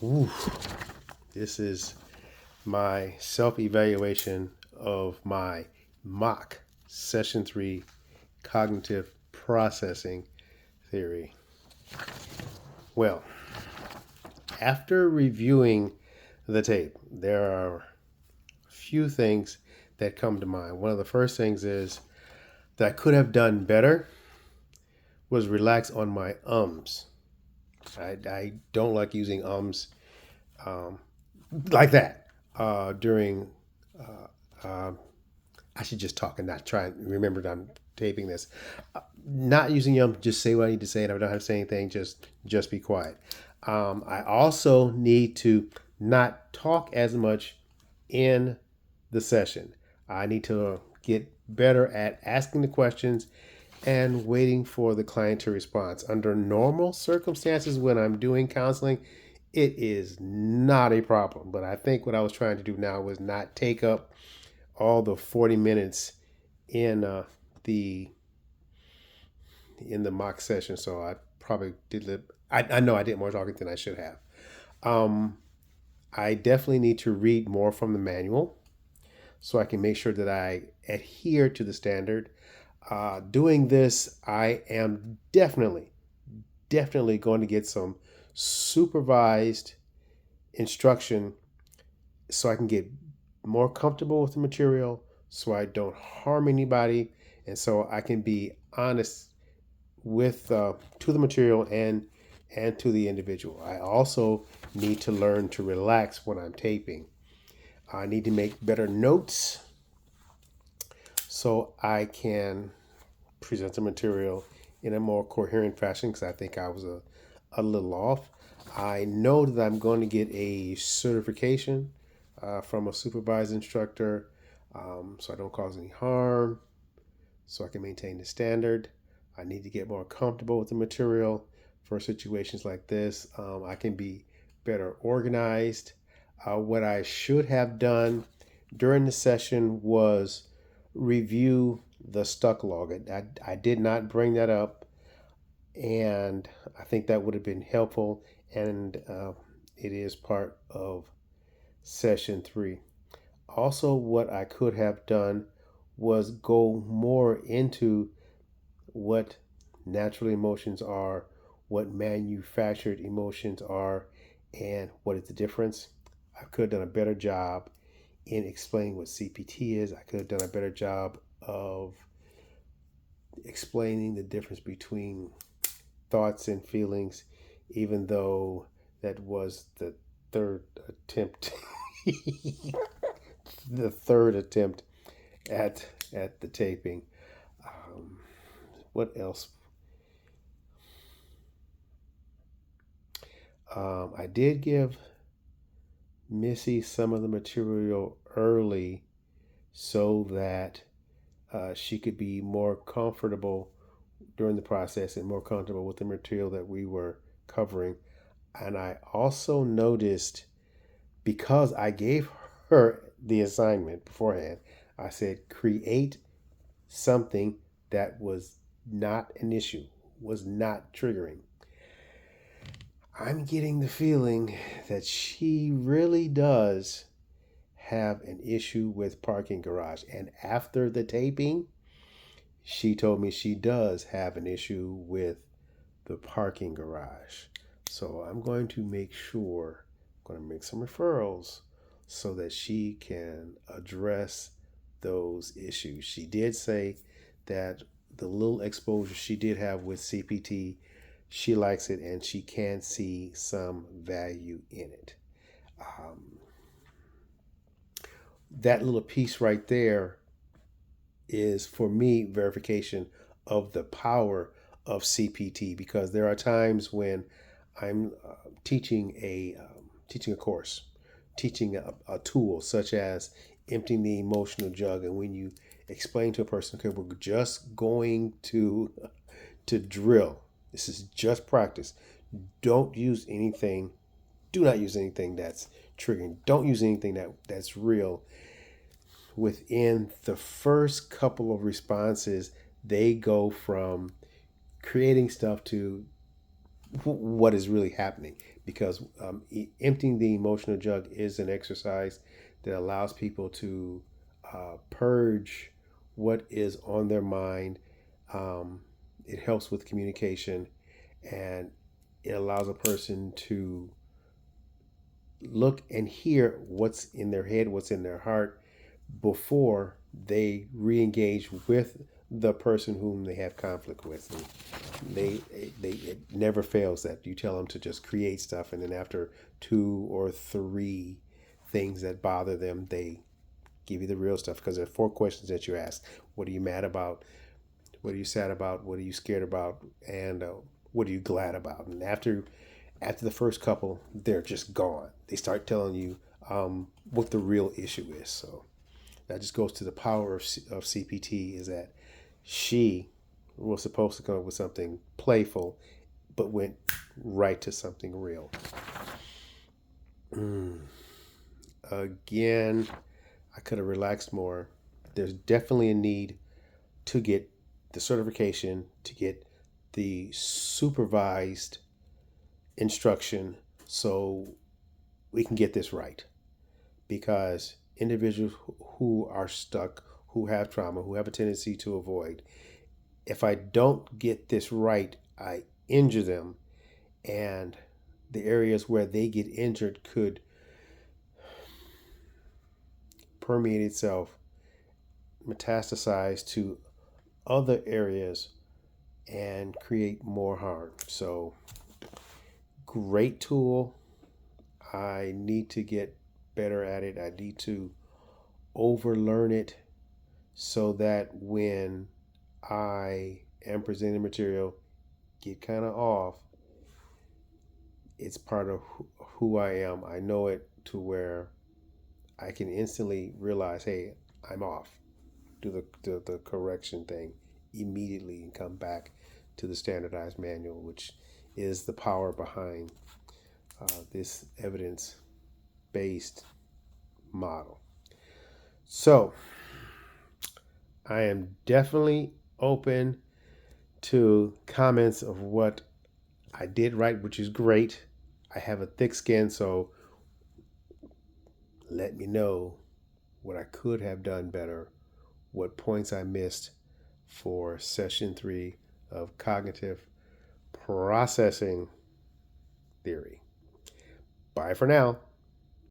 Ooh, this is my self-evaluation of my mock session 3 cognitive processing theory. Well, after reviewing the tape, there are a few things that come to mind. One of the first things is that I could have done better was relax on my ums. I don't like using um, like that during. I should just talk and not try and remember that I'm taping this. Not using just say what I need to say, and if I don't have to say anything, just be quiet. I also need to not talk as much in the session. I need to get better at asking the questions and waiting for the client to respond. Under normal circumstances, when I'm doing counseling, it is not a problem. But I think what I was trying to do now was not take up all the 40 minutes in the in the mock session. So I probably did. I know I did more talking than I should have. Um, I definitely need to read more from the manual so I can make sure that I adhere to the standard. Doing this, I am definitely going to get some supervised instruction so I can get more comfortable with the material, so I don't harm anybody, and so I can be honest with to the material and to the individual. I also need to learn to relax when I'm taping. I need to make better notes so I can present the material in a more coherent fashion because I think I was a little off. I know that I'm going to get a certification from a supervised instructor so I don't cause any harm, so I can maintain the standard. I need to get more comfortable with the material for situations like this. I can be better organized. What I should have done during the session was review the stuck log. I did not bring that up, and I think that would have been helpful, and it is part of session 3. Also, what I could have done was go more into what natural emotions are, what manufactured emotions are, and what is the difference. I could have done a better job in explaining what CPT is. I could have done a better job of explaining the difference between thoughts and feelings, even though that was the third attempt. The third attempt at the taping. What else? I did give Missy some of the material early so that she could be more comfortable during the process and more comfortable with the material that we were covering. And I also noticed, because I gave her the assignment beforehand, I said, create something that was not an issue, was not triggering. I'm getting the feeling that she really does have an issue with parking garage. And after the taping, she told me she does have an issue with the parking garage. So I'm going to make sure, I'm going to make some referrals so that she can address those issues. She did say that the little exposure she did have with CPT, she likes it and she can see some value in it. That little piece right there is, for me, verification of the power of CPT, because there are times when I'm teaching a course, teaching a tool such as emptying the emotional jug, and when you explain to a person, okay, we're just going to drill. This is just practice. Don't use anything. Do not use anything that's triggering. Don't use anything that's real. Within the first couple of responses, they go from creating stuff to what is really happening, because emptying the emotional jug is an exercise that allows people to purge what is on their mind. Um, it helps with communication, and it allows a person to look and hear what's in their head, what's in their heart, before they re-engage with the person whom they have conflict with. And they it never fails that you tell them to just create stuff, and then after 2 or 3 things that bother them, they give you the real stuff, because there are 4 questions that you ask. What are you mad about? What are you sad about? What are you scared about? And what are you glad about? And after the first couple, they're just gone. They start telling you what the real issue is. So that just goes to the power of CPT, is that she was supposed to come up with something playful, but went right to something real. Again, I could have relaxed more. There's definitely a need to get the certification, to get the supervised instruction, so we can get this right. Because individuals who are stuck, who have trauma, who have a tendency to avoid, if I don't get this right, I injure them, and the areas where they get injured could permeate itself, metastasize to other areas, and create more harm. So, great tool. I need to get better at it. I need to overlearn it, so that when I am presenting material, get kind of off, it's part of who I am. I know it to where I can instantly realize, hey, I'm off. Do the correction thing immediately and come back to the standardized manual, which is the power behind this evidence based model. So I am definitely open to comments of what I did right, which is great. I have a thick skin, so let me know what I could have done better, what points I missed for session 3 of cognitive processing theory. Bye for now.